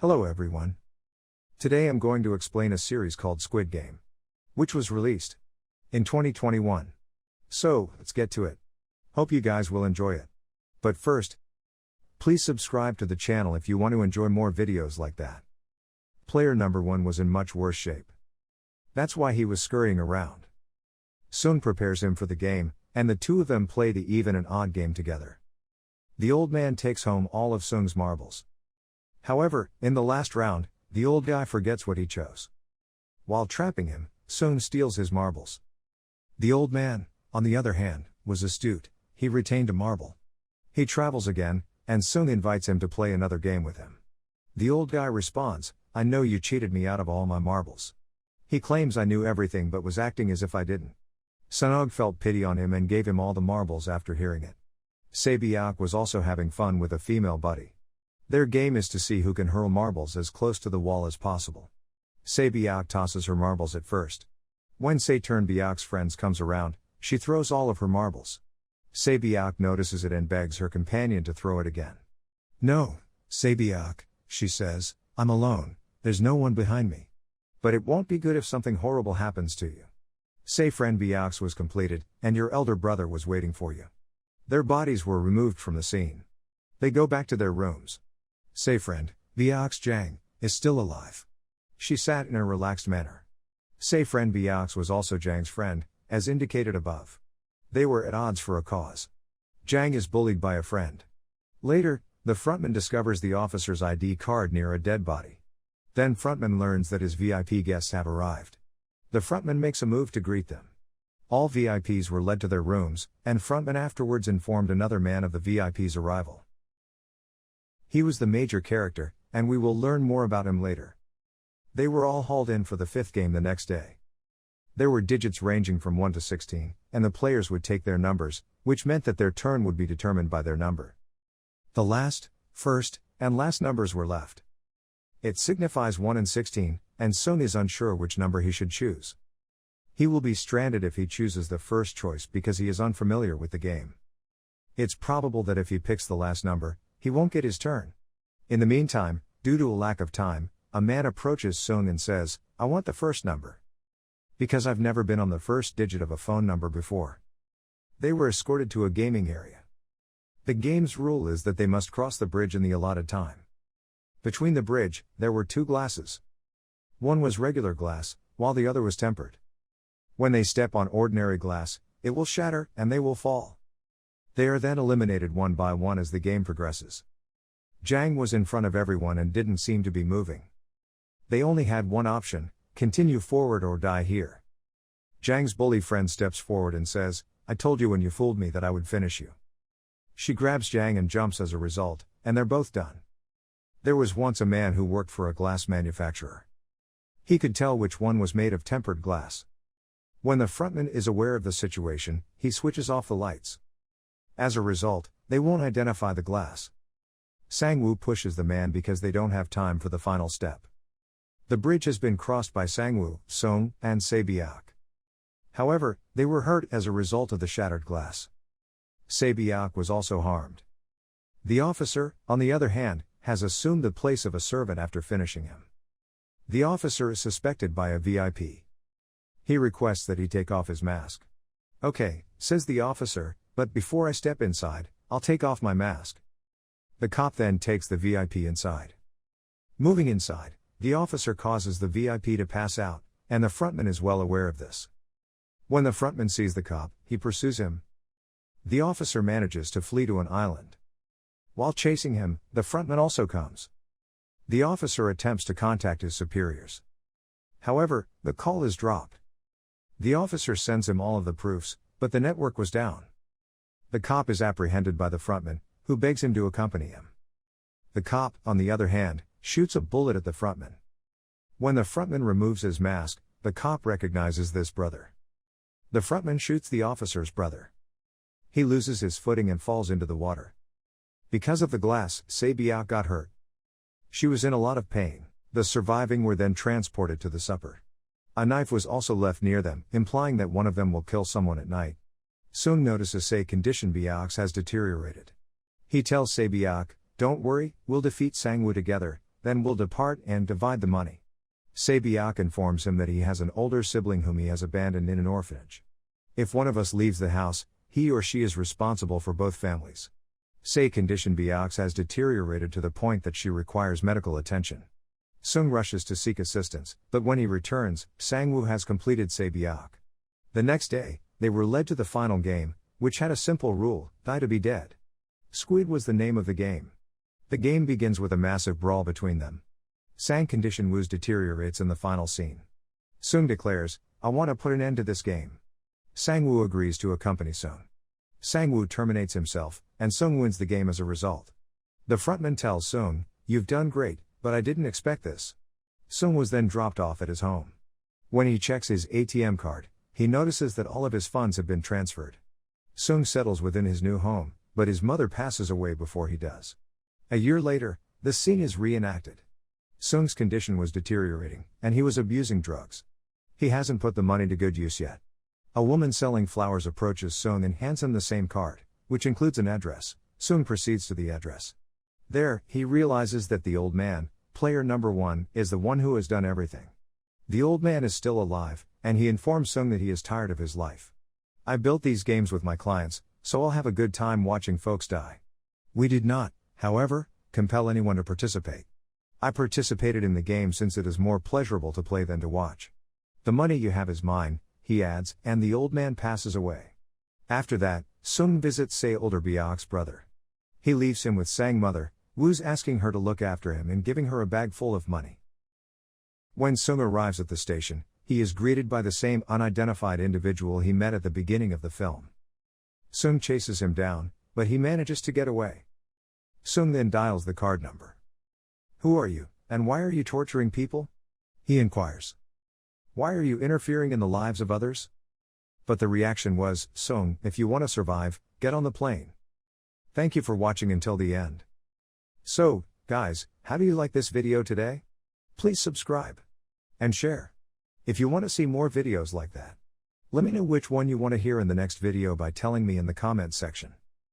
Hello everyone. Today I'm going to explain a series called Squid Game, which was released in 2021. So, let's get to it. Hope you guys will enjoy it. But first, please subscribe to the channel if you want to enjoy more videos like that. Player number 1 was in much worse shape. That's why he was scurrying around. Sung prepares him for the game, and the two of them play the even and odd game together. The old man takes home all of Sung's marbles. However, in the last round, the old guy forgets what he chose. While trapping him, Sung steals his marbles. The old man, on the other hand, was astute. He retained a marble. He travels again, and Sung invites him to play another game with him. The old guy responds, "I know you cheated me out of all my marbles." He claims I knew everything but was acting as if I didn't. Sunog felt pity on him and gave him all the marbles after hearing it. Sae-byeok was also having fun with a female buddy. Their game is to see who can hurl marbles as close to the wall as possible. Sae-byeok tosses her marbles at first. When Sae-turn-byeok's friends comes around, she throws all of her marbles. Sae-byeok notices it and begs her companion to throw it again. "No, Sae-byeok," she says, "I'm alone, there's no one behind me. But it won't be good if something horrible happens to you. Sae-friend-byeok's was completed, and your elder brother was waiting for you." Their bodies were removed from the scene. They go back to their rooms. Sae-friend-byeok's Jang is still alive. She sat in a relaxed manner. Sae-friend-byeok's was also Jang's friend, as indicated above. They were at odds for a cause. Jang is bullied by a friend. Later, the frontman discovers the officer's ID card near a dead body. Then frontman learns that his VIP guests have arrived. The frontman makes a move to greet them. All VIPs were led to their rooms, and frontman afterwards informed another man of the VIP's arrival. He was the major character, and we will learn more about him later. They were all hauled in for the fifth game the next day. There were digits ranging from 1 to 16, and the players would take their numbers, which meant that their turn would be determined by their number. The last, first, and last numbers were left. It signifies 1 and 16, and Sung is unsure which number he should choose. He will be stranded if he chooses the first choice because he is unfamiliar with the game. It's probable that if he picks the last number, he won't get his turn. In the meantime, due to a lack of time, a man approaches Sung and says, "I want the first number. Because I've never been on the first digit of a phone number before." They were escorted to a gaming area. The game's rule is that they must cross the bridge in the allotted time. Between the bridge, there were 2 glasses. One was regular glass, while the other was tempered. When they step on ordinary glass, it will shatter, and they will fall. They are then eliminated one by one as the game progresses. Jang was in front of everyone and didn't seem to be moving. They only had one option: continue forward or die here. Jang's bully friend steps forward and says, "I told you when you fooled me that I would finish you." She grabs Jang and jumps as a result, and they're both done. There was once a man who worked for a glass manufacturer. He could tell which one was made of tempered glass. When the frontman is aware of the situation, he switches off the lights. As a result, they won't identify the glass. Sang-woo pushes the man because they don't have time for the final step. The bridge has been crossed by Sang-woo, Sung, and Sae-byeok. However, they were hurt as a result of the shattered glass. Sae-byeok was also harmed. The officer, on the other hand, has assumed the place of a servant after finishing him. The officer is suspected by a VIP. He requests that he take off his mask. "Okay," says the officer, "but before I step inside, I'll take off my mask." The cop then takes the VIP inside. Moving inside, the officer causes the VIP to pass out, and the frontman is well aware of this. When the frontman sees the cop, he pursues him. The officer manages to flee to an island. While chasing him, the frontman also comes. The officer attempts to contact his superiors. However, the call is dropped. The officer sends him all of the proofs, but the network was down. The cop is apprehended by the frontman, who begs him to accompany him. The cop, on the other hand, shoots a bullet at the frontman. When the frontman removes his mask, the cop recognizes this brother. The frontman shoots the officer's brother. He loses his footing and falls into the water. Because of the glass, Sae-byeok got hurt. She was in a lot of pain. The surviving were then transported to the supper. A knife was also left near them, implying that one of them will kill someone at night. Sung notices Sae-byeok's has deteriorated. He tells Sae-byeok, "Don't worry, we'll defeat Sang-woo together," then we'll depart and divide the money. Se-byuk informs him that he has an older sibling whom he has abandoned in an orphanage. If one of us leaves the house, he or she is responsible for both families. Se condition byuk's has deteriorated to the point that she requires medical attention. Sung rushes to seek assistance, but when he returns, Sang-woo has completed Se-byuk. The next day, they were led to the final game, which had a simple rule: die to be dead. Squid was the name of the game. The game begins with a massive brawl between them. Sang condition Woo's deteriorates in the final scene. Sung declares, "I want to put an end to this game." Sang-woo agrees to accompany Sung. Sang-woo terminates himself, and Sung wins the game as a result. The frontman tells Sung, "You've done great, but I didn't expect this." Sung was then dropped off at his home. When he checks his ATM card, he notices that all of his funds have been transferred. Sung settles within his new home, but his mother passes away before he does. A year later, the scene is reenacted. Sung's condition was deteriorating, and he was abusing drugs. He hasn't put the money to good use yet. A woman selling flowers approaches Sung and hands him the same card, which includes an address. Sung proceeds to the address. There, he realizes that the old man, player number 1, is the one who has done everything. The old man is still alive, and he informs Sung that he is tired of his life. "I built these games with my clients, so I'll have a good time watching folks die. We did not, however, compel anyone to participate. I participated in the game since it is more pleasurable to play than to watch. The money you have is mine," he adds, and the old man passes away. After that, Sung visits Se older byuk's brother. He leaves him with Sang mother, Woo's asking her to look after him and giving her a bag full of money. When Sung arrives at the station, he is greeted by the same unidentified individual he met at the beginning of the film. Sung chases him down, but he manages to get away. Sung then dials the card number. "Who are you, and why are you torturing people?" he inquires. "Why are you interfering in the lives of others?" But the reaction was, "Sung, if you want to survive, get on the plane." Thank you for watching until the end. So, guys, how do you like this video today? Please subscribe and share. If you want to see more videos like that, let me know which one you want to hear in the next video by telling me in the comment section.